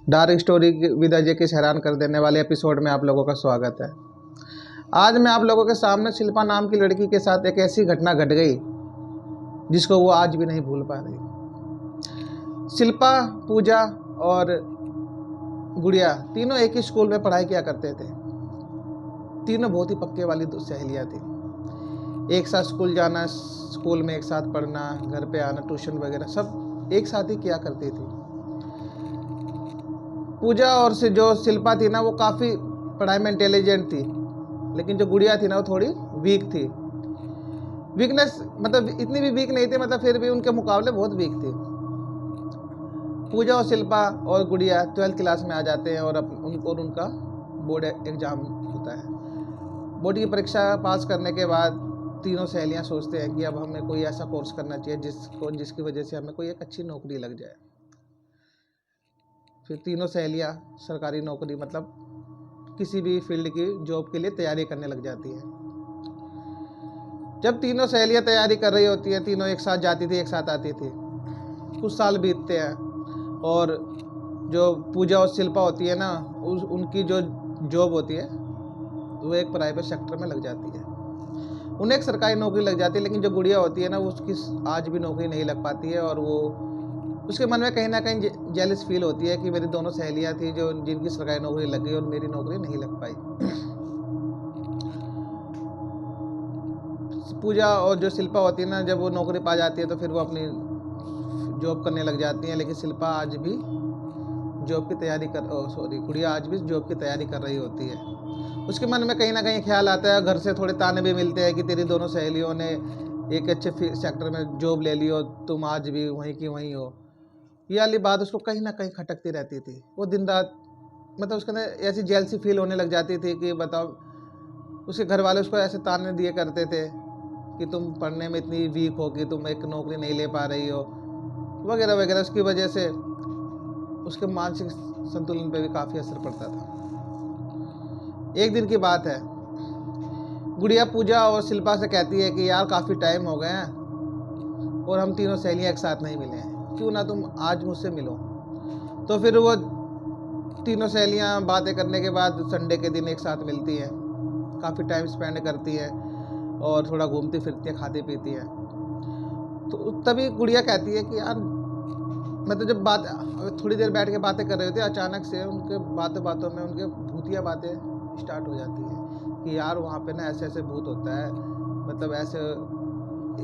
Dark story with Ajay के हैरान कर देने वाले एपिसोड में आप लोगों का स्वागत है। आज मैं आप लोगों के सामने शिल्पा नाम की लड़की के साथ एक ऐसी घटना घट गई जिसको वो आज भी नहीं भूल पा रही। शिल्पा, पूजा और गुड़िया तीनों एक ही स्कूल में पढ़ाई किया करते थे। तीनों बहुत ही पक्के वाली दो सहेलियाँ थी। एक साथ स्कूल जाना, स्कूल में एक साथ पढ़ना, घर पे आना, ट्यूशन वगैरह सब एक साथ ही किया करती थी। पूजा और से जो शिल्पा थी ना, वो काफ़ी पढ़ाई में इंटेलिजेंट थी, लेकिन जो गुड़िया थी ना वो थोड़ी वीक थी। वीकनेस मतलब इतनी भी वीक नहीं थी, मतलब फिर भी उनके मुकाबले बहुत वीक थी। पूजा और शिल्पा और गुड़िया 12th क्लास में आ जाते हैं और उनका बोर्ड एग्ज़ाम होता है। बोर्ड की परीक्षा पास करने के बाद तीनों सहेलियां सोचते हैं कि अब हमें कोई ऐसा कोर्स करना चाहिए जिसकी वजह से हमें कोई एक अच्छी नौकरी लग जाए। फिर तीनों सहेलियां सरकारी नौकरी मतलब किसी भी फील्ड की जॉब के लिए तैयारी करने लग जाती है। जब तीनों सहेलियां तैयारी कर रही होती हैं, तीनों एक साथ जाती थी, एक साथ आती थी। कुछ साल बीतते हैं और जो पूजा और शिल्पा होती है ना, उनकी जो जॉब होती है वो एक प्राइवेट सेक्टर में लग जाती है। उन्हें एक सरकारी नौकरी लग जाती है, लेकिन जो गुड़िया होती है ना, वो उसकी आज भी नौकरी नहीं लग पाती है और वो उसके मन में कहीं ना कहीं जेलस फील होती है कि मेरी दोनों सहेलियां थी जो जिनकी सरकारी नौकरी लग गई और मेरी नौकरी नहीं लग पाई। पूजा और जो शिल्पा होती है ना, जब वो नौकरी पा जाती है तो फिर वो अपनी जॉब करने लग जाती है, लेकिन शिल्पा आज भी जॉब की तैयारी गुड़िया आज भी जॉब की तैयारी कर रही होती है। उसके मन में कहीं ना कहीं ख्याल आता है, घर से थोड़े ताने भी मिलते हैं कि तेरी दोनों सहेलियों ने एक अच्छे सेक्टर में जॉब ले ली हो, तुम आज भी वहीं की वहीं हो। ये वाली बात उसको कहीं ना कहीं खटकती रहती थी। वो दिन रात मतलब उसके अंदर ऐसी जेलसी फील होने लग जाती थी कि बताओ, उसके घर वाले उसको ऐसे ताने दिए करते थे कि तुम पढ़ने में इतनी वीक हो कि तुम एक नौकरी नहीं ले पा रही हो वगैरह वगैरह। उसकी वजह से उसके मानसिक संतुलन पे भी काफ़ी असर पड़ता था। एक दिन की बात है, गुड़िया पूजा और शिल्पा से कहती है कि यार काफ़ी टाइम हो गए हैं और हम तीनों सहेलियाँ एक साथ नहीं मिले हैं, क्यों ना तुम आज मुझसे मिलो। तो फिर वो तीनों सहेलियाँ बातें करने के बाद संडे के दिन एक साथ मिलती हैं, काफ़ी टाइम स्पेंड करती है और थोड़ा घूमती फिरती है, खाती पीती है। तो तभी गुड़िया कहती है कि यार मतलब जब बात थोड़ी देर बैठ के बातें कर रहे होते, अचानक से उनके बातों बातों में उनके भूतिया बातें स्टार्ट हो जाती है कि यार वहाँ पे ना ऐसे ऐसे भूत होता है, मतलब ऐसे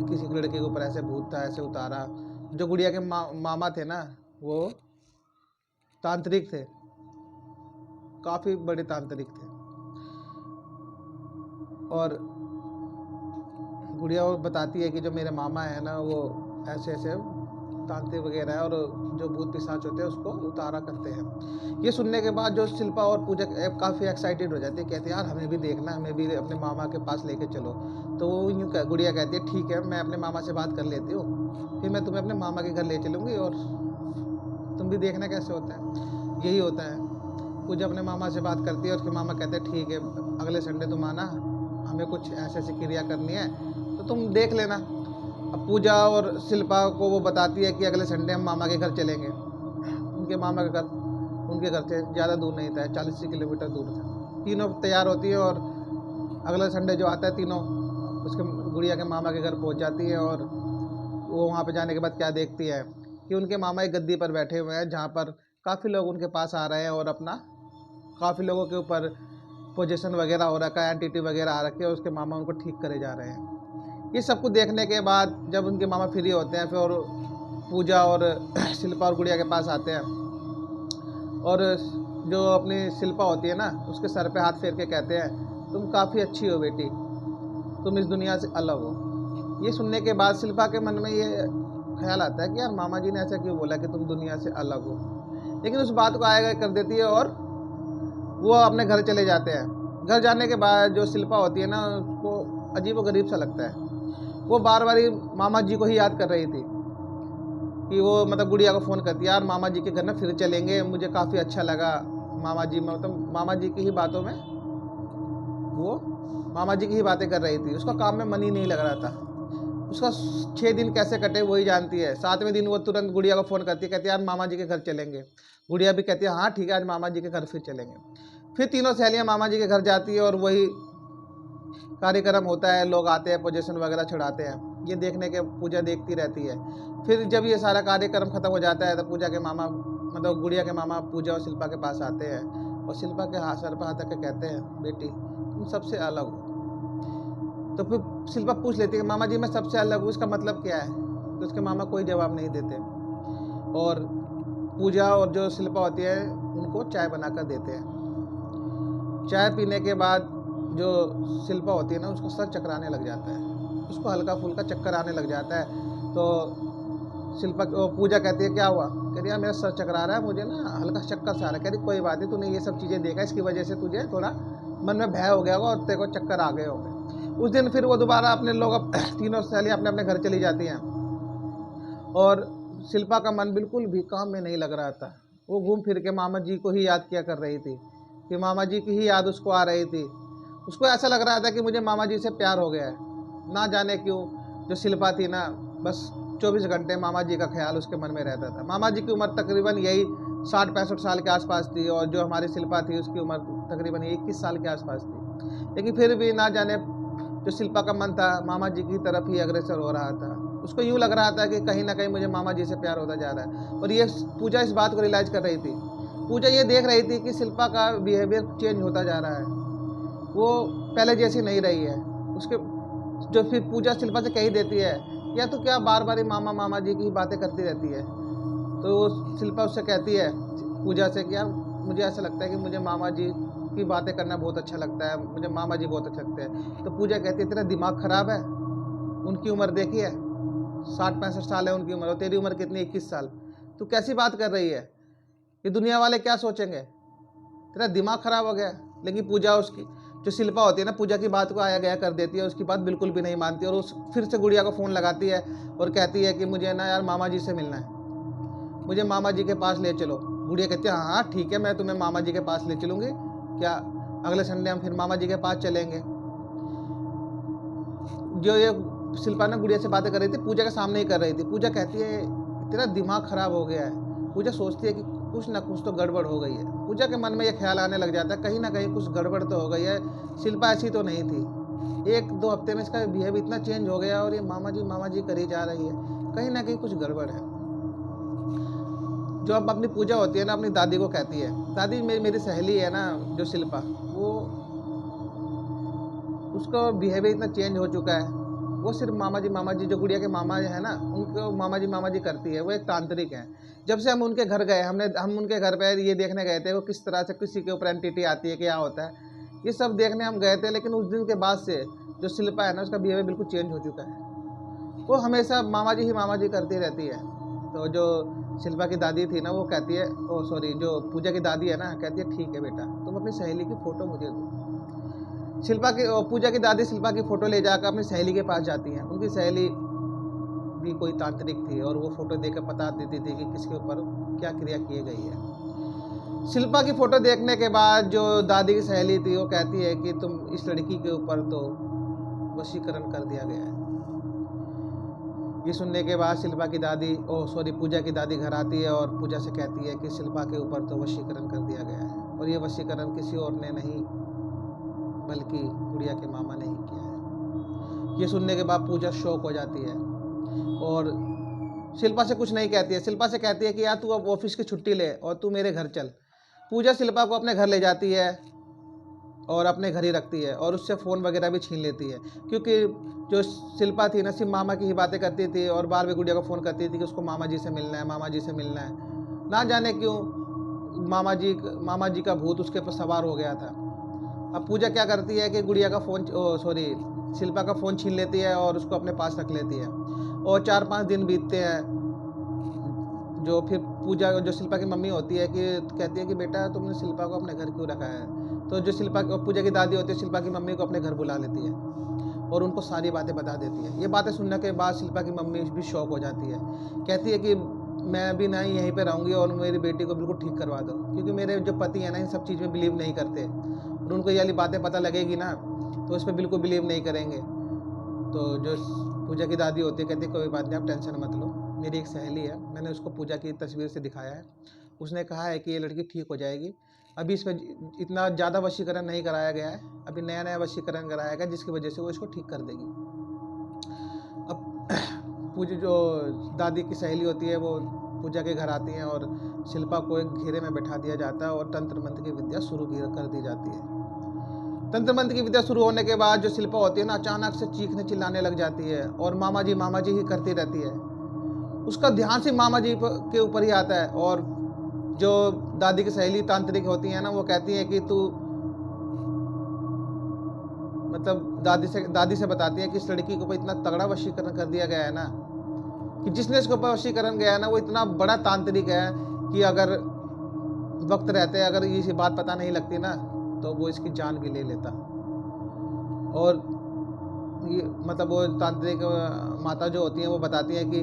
किसी लड़के के ऊपर ऐसे भूत था, ऐसे उतारा। जो गुड़िया के मामा थे ना, वो तांत्रिक थे, काफ़ी बड़े तांत्रिक थे। और गुड़िया वो बताती है कि जो मेरे मामा है ना, वो ऐसे ऐसे तांत्रिक वगैरह है और जो भूत पिशाच होते हैं उसको उतारा करते हैं। ये सुनने के बाद जो शिल्पा और पूजा काफ़ी एक्साइटेड हो जाती है, कहती है यार हमें भी देखना, हमें भी अपने मामा के पास लेके चलो। तो वो यूँ गुड़िया कहती है ठीक है, मैं अपने मामा से बात कर लेती हूँ, फिर मैं तुम्हें अपने मामा के घर ले चलूँगी और तुम भी देखना कैसे होता है। यही होता है। पूजा अपने मामा से बात करती है, उसके मामा कहते हैं ठीक है, अगले संडे तुम आना, हमें कुछ ऐसी ऐसी क्रिया करनी है तो तुम देख लेना। अब पूजा और शिल्पा को वो बताती है कि अगले संडे हम मामा के घर चलेंगे। उनके मामा का घर उनके घर से ज़्यादा दूर नहीं था, 40 किलोमीटर दूर था। तीनों तैयार होती है और अगले संडे जो आता है, तीनों उसके गुड़िया के मामा के घर पहुंच जाती है। और वो वहाँ पे जाने के बाद क्या देखती है कि उनके मामा एक गद्दी पर बैठे हुए हैं, जहाँ पर काफ़ी लोग उनके पास आ रहे हैं और अपना काफ़ी लोगों के ऊपर पोजीशन वगैरह हो रखा है, एंटिटी वगैरह आ रखी है, उसके मामा उनको ठीक करे जा रहे हैं। ये सब कुछ देखने के बाद जब उनके मामा फ्री होते हैं, फिर पूजा और शिल्पा और गुड़िया के पास आते हैं और जो अपनी शिल्पा होती है ना, उसके सर पे हाथ फेर के कहते हैं तुम काफ़ी अच्छी हो बेटी, तुम इस दुनिया से अलग हो। ये सुनने के बाद शिल्पा के मन में ये ख्याल आता है कि यार मामा जी ने ऐसा क्यों बोला कि तुम दुनिया से अलग हो, लेकिन उस बात को आएगा कर देती है और वो अपने घर चले जाते हैं। घर जाने के बाद जो शिल्पा होती है ना, उसको अजीब व गरीब सा लगता है। वो बार बार मामा जी को ही याद कर रही थी कि वो मतलब गुड़िया को फ़ोन करती है, यार मामा जी के घर ना फिर चलेंगे, मुझे काफ़ी अच्छा लगा। मामा जी मतलब मामा जी की ही बातों में वो मामा जी की ही बातें कर रही थी। उसका काम में मन ही नहीं लग रहा था। उसका 6 दिन कैसे कटे वही जानती है। 7वें दिन वो तुरंत गुड़िया को फ़ोन करती है, कहती है यार मामा जी के घर चलेंगे। गुड़िया भी कहती है हाँ ठीक है, आज मामा जी के घर फिर चलेंगे। फिर तीनों सहेलियाँ मामा जी के घर जाती है और वही कार्यक्रम होता है, लोग आते हैं, पोजीशन वगैरह चढ़ाते हैं। ये देखने के पूजा देखती रहती है। फिर जब ये सारा कार्यक्रम खत्म हो जाता है तो पूजा के मामा मतलब गुड़िया के मामा पूजा और शिल्पा के पास आते हैं और शिल्पा के सर पर हाथ रख के कहते हैं बेटी तुम सबसे अलग हो। तो फिर शिल्पा पूछ लेती है कि मामा जी मैं सबसे अलग हूँ, इसका मतलब क्या है? तो उसके मामा कोई जवाब नहीं देते और पूजा और जो शिल्पा होती है उनको चाय बनाकर देते हैं। चाय पीने के बाद जो शिल्पा होती है ना उसको सर चकराने लग जाता है, उसको हल्का फुल्का चक्कर आने लग जाता है। तो शिल्पा पूजा कहती है क्या हुआ? कह रही यार मेरा सर चकरा रहा है, मुझे ना हल्का चक्कर सा आ रहा है। कह रही कोई बात नहीं, तूने ये सब चीज़ें देखा इसकी वजह से तुझे थोड़ा मन में भय हो गया होगा और तेरे को चक्कर आ गए होंगे। उस दिन फिर वो दोबारा अपने लोग तीनों सहेलियाँ अपने अपने घर चली जाती हैं और शिल्पा का मन बिल्कुल भी काम में नहीं लग रहा था। वो घूम फिर के मामा जी को ही याद किया कर रही थी कि मामा जी की ही याद उसको आ रही थी। उसको ऐसा लग रहा था कि मुझे मामा जी से प्यार हो गया है। ना जाने क्यों जो शिल्पा थी ना बस 24 घंटे मामा जी का ख्याल उसके मन में रहता था। मामा जी की उम्र तकरीबन यही 60-65 साल के आसपास थी और जो हमारी शिल्पा थी उसकी उम्र तकरीबन 21 साल के आसपास थी। लेकिन फिर भी ना जाने जो शिल्पा का मन था मामा जी की तरफ ही अग्रसर हो रहा था। उसको यूँ लग रहा था कि कहीं ना कहीं मुझे मामा जी से प्यार होता जा रहा है। और ये पूजा इस बात को रियलाइज़ कर रही थी। पूजा ये देख रही थी कि शिल्पा का बिहेवियर चेंज होता जा रहा है, वो पहले जैसी नहीं रही है। उसके जो फिर पूजा शिल्पा से कही देती है या तो क्या बार बार मामा मामा जी की बातें करती रहती है। तो वो शिल्पा उससे कहती है पूजा से कि यार मुझे ऐसा लगता है कि मुझे मामा जी की बातें करना बहुत अच्छा लगता है, मुझे मामा जी बहुत अच्छे लगते हैं। तो पूजा कहती है तेरा दिमाग ख़राब है, उनकी उम्र देखी है 60-65 साल है उनकी उम्र और तेरी उम्र कितनी 21 साल। तू कैसी बात कर रही है? ये दुनिया वाले क्या सोचेंगे? तेरा दिमाग ख़राब हो गया। लेकिन पूजा उसकी जो शिल्पा होती है ना पूजा की बात को आया गया कर देती है, उसकी बात बिल्कुल भी नहीं मानती और उस फिर से गुड़िया को फ़ोन लगाती है और कहती है कि मुझे ना यार मामा जी से मिलना है, मुझे मामा जी के पास ले चलो। गुड़िया कहती है हाँ ठीक है मैं तुम्हें मामा जी के पास ले चलूँगी, क्या अगले संडे हम फिर मामा जी के पास चलेंगे। जो ये शिल्पा ना गुड़िया से बातें कर रही थी पूजा के सामने ही कर रही थी। पूजा कहती है तेरा दिमाग ख़राब हो गया है। पूजा सोचती है कि कुछ ना कुछ तो गड़बड़ हो गई है। पूजा के मन में ये ख्याल आने लग जाता है कहीं ना कहीं कुछ गड़बड़ तो हो गई है, शिल्पा ऐसी तो नहीं थी। 1-2 हफ्ते में इसका बिहेव इतना चेंज हो गया और ये मामा जी करी जा रही है, कहीं ना कहीं कुछ गड़बड़ है। जो अब अपनी पूजा होती है ना अपनी दादी को कहती है दादी मेरी सहेली है ना जो शिल्पा, वो उसका बिहेवियर इतना चेंज हो चुका है। वो सिर्फ मामा जी जो गुड़िया के मामा है ना उनको मामा जी करती है। वो एक तांत्रिक हैं। जब से हम उनके घर गए हम उनके घर पे ये देखने गए थे वो किस तरह से किसी के ऊपर एंटिटी आती है क्या होता है ये सब देखने हम गए थे। लेकिन उस दिन के बाद से जो शिल्पा है ना उसका बिहेवियर बिल्कुल चेंज हो चुका है। वो हमेशा मामा जी करती रहती है। तो जो शिल्पा की दादी थी ना वो कहती है जो पूजा की दादी है ना कहती है ठीक है बेटा तुम अपनी सहेली की फ़ोटो मुझे दो। पूजा की दादी शिल्पा की फ़ोटो ले जाकर अपनी सहेली के पास जाती हैं। उनकी सहेली भी कोई तांत्रिक थी और वो फ़ोटो देखकर बता देती थी कि किसके ऊपर क्या क्रिया की गई है। शिल्पा की फ़ोटो देखने के बाद जो दादी की सहेली थी वो कहती है कि तुम इस लड़की के ऊपर तो वशीकरण कर दिया गया है। ये सुनने के बाद शिल्पा की दादी पूजा की दादी घर आती है और पूजा से कहती है कि शिल्पा के ऊपर तो वशीकरण कर दिया गया है और ये वशीकरण किसी और ने नहीं बल्कि गुड़िया के मामा ने ही किया है। ये सुनने के बाद पूजा शॉक हो जाती है और शिल्पा से कुछ नहीं कहती है। शिल्पा से कहती है कि यार तू अब ऑफिस की छुट्टी ले और तू मेरे घर चल। पूजा शिल्पा को अपने घर ले जाती है और अपने घर ही रखती है और उससे फ़ोन वगैरह भी छीन लेती है क्योंकि जो शिल्पा थी ना सिर्फ मामा की ही बातें करती थी और बार बार गुड़िया को फ़ोन करती थी कि उसको मामा जी से मिलना है, मामा जी से मिलना है। ना जाने क्यों मामा जी का भूत उसके ऊपर सवार हो गया था। अब पूजा क्या करती है कि गुड़िया का शिल्पा का फ़ोन छीन लेती है और उसको अपने पास रख लेती है और 4-5 दिन बीतते हैं। जो फिर पूजा जो शिल्पा की मम्मी होती है कि कहती है कि बेटा तुमने शिल्पा को अपने घर क्यों रखा है। तो जो पूजा की दादी होती है शिल्पा की मम्मी को अपने घर बुला लेती है और उनको सारी बातें बता देती है। ये बातें सुनने के बाद शिल्पा की मम्मी भी शौक हो जाती है। कहती है कि मैं भी ना यहीं पे रहूँगी और मेरी बेटी को बिल्कुल ठीक करवा दो क्योंकि मेरे जो पति हैं ना इन सब चीज़ में बिलीव नहीं करते और उनको ये वाली बातें पता लगेगी ना तो इस पर बिल्कुल बिलीव नहीं करेंगे। तो जो पूजा की दादी होती है, कहती है कोई बात नहीं, आप टेंशन मत लो, मेरी एक सहेली है, मैंने उसको पूजा की तस्वीर से दिखाया है, उसने कहा है कि ये लड़की ठीक हो जाएगी। अभी इसमें इतना ज़्यादा वशीकरण नहीं कराया गया है, अभी नया नया वशीकरण कराया गया जिसकी वजह से वो इसको ठीक कर देगी। अब पूजा जो दादी की सहेली होती है वो पूजा के घर आती हैं और शिल्पा को एक घेरे में बैठा दिया जाता है और तंत्र मंत्र की विद्या शुरू कर दी जाती है। तंत्र मंत्र की विद्या शुरू होने के बाद जो शिल्पा होती है ना, अचानक से चीखने चिल्लाने लग जाती है और मामा जी ही करती रहती है। उसका ध्यान सिर्फ मामा जी के ऊपर ही आता है और जो दादी की सहेली तांत्रिक होती है ना, वो कहती है कि तू, मतलब दादी से बताती है कि इस लड़की के ऊपर इतना तगड़ा वशीकरण कर दिया गया है ना, कि जिसने इसके ऊपर वशीकरण गया है ना, वो इतना बड़ा तांत्रिक है कि अगर वक्त रहते अगर ये बात पता नहीं लगती ना, तो वो इसकी जान भी ले लेता। और ये मतलब वो तांत्रिक माता जो होती हैं वो बताती हैं कि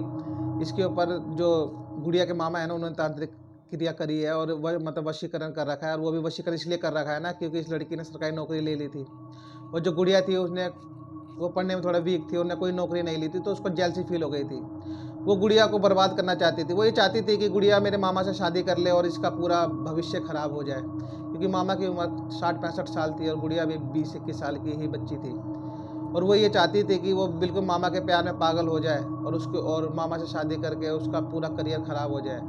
इसके ऊपर जो गुड़िया के मामा है ना, उन्होंने तांत्रिक क्रिया करी है और वह मतलब वशीकरण कर रखा है, और वो भी वशीकरण इसलिए कर रखा है ना क्योंकि इस लड़की ने सरकारी नौकरी ले ली थी। और जो गुड़िया थी उसने, वो पढ़ने में थोड़ा वीक थी, उन्हें कोई नौकरी नहीं ली थी, तो उसको जेलसी फील हो गई थी। वो गुड़िया को बर्बाद करना चाहती थी। वो ये चाहती थी कि गुड़िया मेरे मामा से शादी कर ले और इसका पूरा भविष्य खराब हो जाए, क्योंकि मामा की उम्र 60-65 साल थी और गुड़िया भी 20-21 साल की ही बच्ची थी। और वो ये चाहती थी कि वो बिल्कुल मामा के प्यार में पागल हो जाए और उसको और मामा से शादी करके उसका पूरा करियर खराब हो जाए।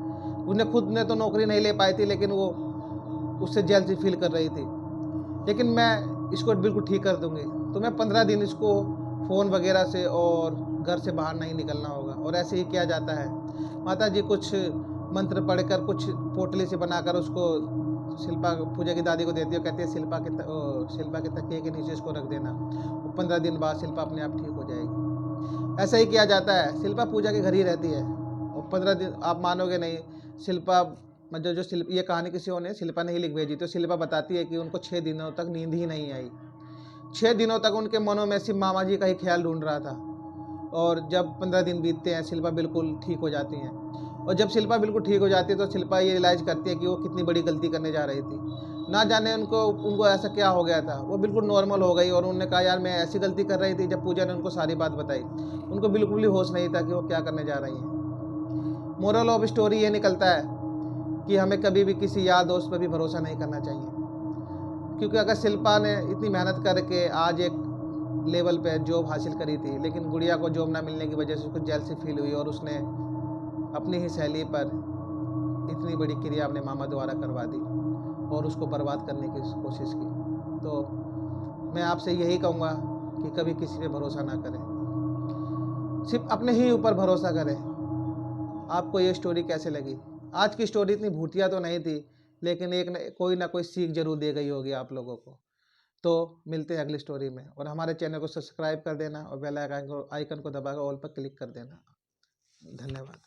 उन्हें खुद ने तो नौकरी नहीं ले पाई थी, लेकिन वो उससे जेलसी फील कर रही थी। लेकिन मैं इसको बिल्कुल ठीक कर दूंगी, तो मैं 15 दिन इसको फ़ोन वगैरह से और घर से बाहर नहीं निकलना होगा। और ऐसे ही किया जाता है। माता जी कुछ मंत्र पढ़कर, कुछ पोटली से बनाकर उसको शिल्पा पूजा की दादी को देती है, कहती है शिल्पा के तकिए के नीचे इसको रख देना, और 15 दिन बाद शिल्पा अपने आप ठीक हो जाएगी। ऐसा ही किया जाता है। शिल्पा पूजा के घर ही रहती है और 15 दिन, आप मानोगे नहीं, शिल्पा मतलब ये कहानी किसी और ने, शिल्पा ने ही लिख भेजी। तो शिल्पा बताती है कि उनको 6 दिनों तक नींद ही नहीं आई। 6 दिनों तक उनके मनों में सिर्फ मामा जी का ही ख्याल ढूंढ रहा था। और जब 15 दिन बीतते हैं, शिल्पा बिल्कुल ठीक हो जाती हैं। और जब शिल्पा बिल्कुल ठीक हो जाती है तो शिल्पा ये रियलाइज़ करती है कि वो कितनी बड़ी गलती करने जा रही थी। ना जाने उनको ऐसा क्या हो गया था। वो बिल्कुल नॉर्मल हो गई और उन्होंने कहा यार मैं ऐसी गलती कर रही थी। जब पूजा ने उनको सारी बात बताई, उनको बिल्कुल भी होश नहीं था कि वो क्या करने जा रही हैं। मोरल ऑफ स्टोरी ये निकलता है कि हमें कभी भी किसी यार दोस्त पर भी भरोसा नहीं करना चाहिए, क्योंकि अगर शिल्पा ने इतनी मेहनत करके आज एक लेवल पे जॉब हासिल करी थी, लेकिन गुड़िया को जॉब ना मिलने की वजह से उसको जेलसी फील हुई और उसने अपनी ही सहेली पर इतनी बड़ी क्रिया अपने मामा द्वारा करवा दी और उसको बर्बाद करने की कोशिश की। तो मैं आपसे यही कहूँगा कि कभी किसी पे भरोसा ना करें, सिर्फ अपने ही ऊपर भरोसा करें। आपको ये स्टोरी कैसे लगी? आज की स्टोरी इतनी भूतिया तो नहीं थी, लेकिन कोई ना कोई सीख जरूर दे गई होगी आप लोगों को। तो मिलते हैं अगली स्टोरी में, और हमारे चैनल को सब्सक्राइब कर देना और बेल आइकन को दबाकर ऑल पर क्लिक कर देना। धन्यवाद।